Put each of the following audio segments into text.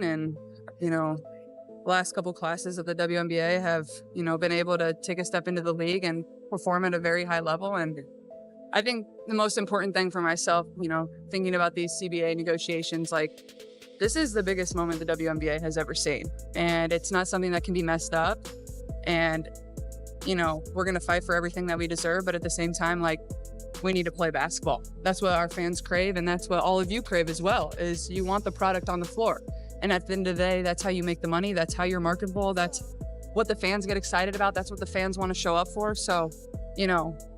and, you know, last couple classes of the WNBA have, been able to take a step into the league and perform at a very high level. And I think the most important thing for myself, thinking about these CBA negotiations, like, this is the biggest moment the WNBA has ever seen. And it's not something that can be messed up. And, we're going to fight for everything that we deserve. But at the same time, like, we need to play basketball. That's what our fans crave. And that's what all of you crave as well, is you want the product on the floor. And at the end of the day, that's how you make the money. That's how you're marketable. That's what the fans get excited about. That's what the fans want to show up for. So,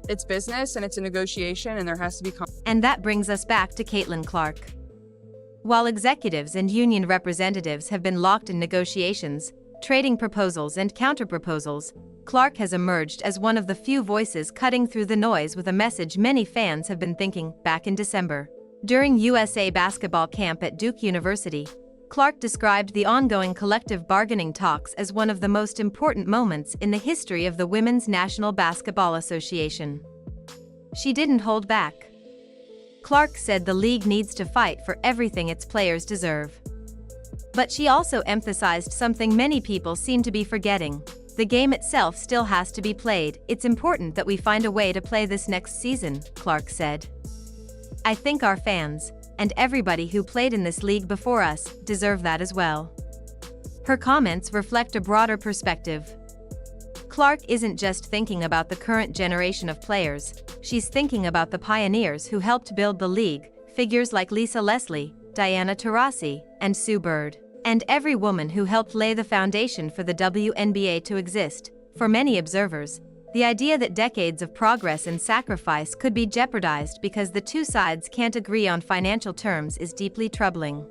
it's business and it's a negotiation, and there has to be. And that brings us back to Caitlin Clark. While executives and union representatives have been locked in negotiations, trading proposals and counterproposals, Clark has emerged as one of the few voices cutting through the noise with a message many fans have been thinking back in December. During USA basketball camp at Duke University, Clark described the ongoing collective bargaining talks as one of the most important moments in the history of the Women's National Basketball Association. She didn't hold back. Clark said the league needs to fight for everything its players deserve. But she also emphasized something many people seem to be forgetting. The game itself still has to be played. It's important that we find a way to play this next season, Clark said. I think our fans, and everybody who played in this league before us, deserve that as well. Her comments reflect a broader perspective. Clark isn't just thinking about the current generation of players, she's thinking about the pioneers who helped build the league, figures like Lisa Leslie, Diana Taurasi, and Sue Bird, and every woman who helped lay the foundation for the WNBA to exist. For many observers, the idea that decades of progress and sacrifice could be jeopardized because the two sides can't agree on financial terms is deeply troubling.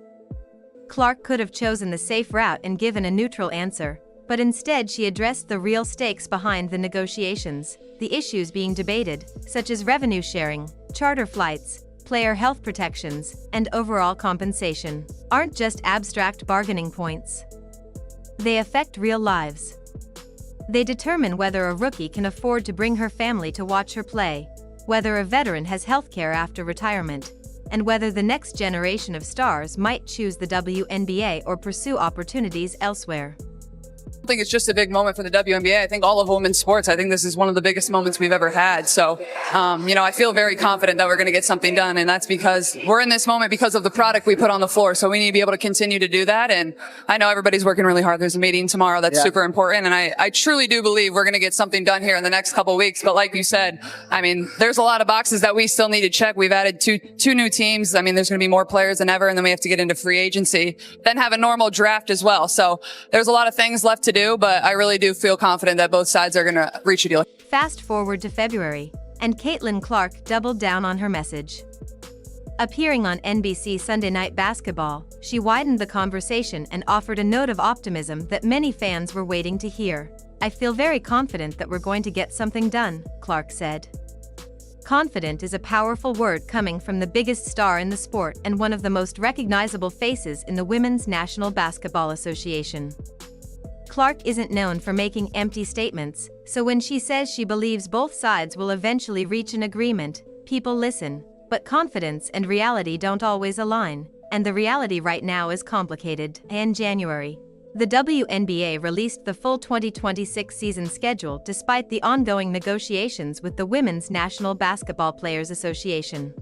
Clark could have chosen the safe route and given a neutral answer, but instead she addressed the real stakes behind the negotiations. The issues being debated, such as revenue sharing, charter flights, player health protections, and overall compensation, aren't just abstract bargaining points. They affect real lives. They determine whether a rookie can afford to bring her family to watch her play, whether a veteran has healthcare after retirement, and whether the next generation of stars might choose the WNBA or pursue opportunities elsewhere. I think it's just a big moment for the WNBA. I think all of women's sports, I think this is one of the biggest moments we've ever had. So, I feel very confident that we're going to get something done. And that's because we're in this moment because of the product we put on the floor. So we need to be able to continue to do that. And I know everybody's working really hard. There's a meeting tomorrow that's super important. And I truly do believe we're going to get something done here in the next couple of weeks. But like you said, there's a lot of boxes that we still need to check. We've added two new teams. There's going to be more players than ever. And then we have to get into free agency, then have a normal draft as well. So there's a lot of things left to do, but I really do feel confident that both sides are going to reach a deal. Fast forward to February, and Caitlin Clark doubled down on her message. Appearing on NBC Sunday Night Basketball, she widened the conversation and offered a note of optimism that many fans were waiting to hear. I feel very confident that we're going to get something done, Clark said. Confident is a powerful word coming from the biggest star in the sport and one of the most recognizable faces in the Women's National Basketball Association. Clark isn't known for making empty statements, so when she says she believes both sides will eventually reach an agreement, people listen. But confidence and reality don't always align, and the reality right now is complicated. In January, the WNBA released the full 2026 season schedule despite the ongoing negotiations with the Women's National Basketball Players Association.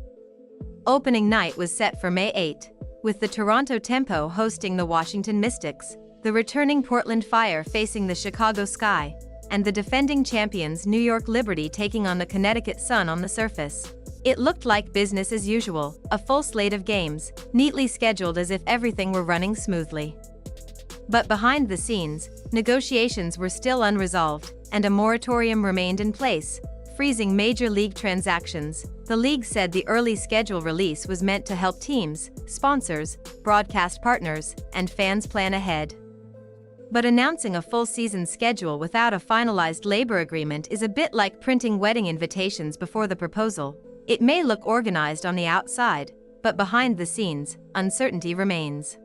Opening night was set for May 8, with the Toronto Tempo hosting the Washington Mystics, the returning Portland Fire facing the Chicago Sky, and the defending champions New York Liberty taking on the Connecticut Sun on the surface. It looked like business as usual, a full slate of games, neatly scheduled as if everything were running smoothly. But behind the scenes, negotiations were still unresolved, and a moratorium remained in place, freezing major league transactions. The league said the early schedule release was meant to help teams, sponsors, broadcast partners, and fans plan ahead. But announcing a full season schedule without a finalized labor agreement is a bit like printing wedding invitations before the proposal. It may look organized on the outside, but behind the scenes, uncertainty remains.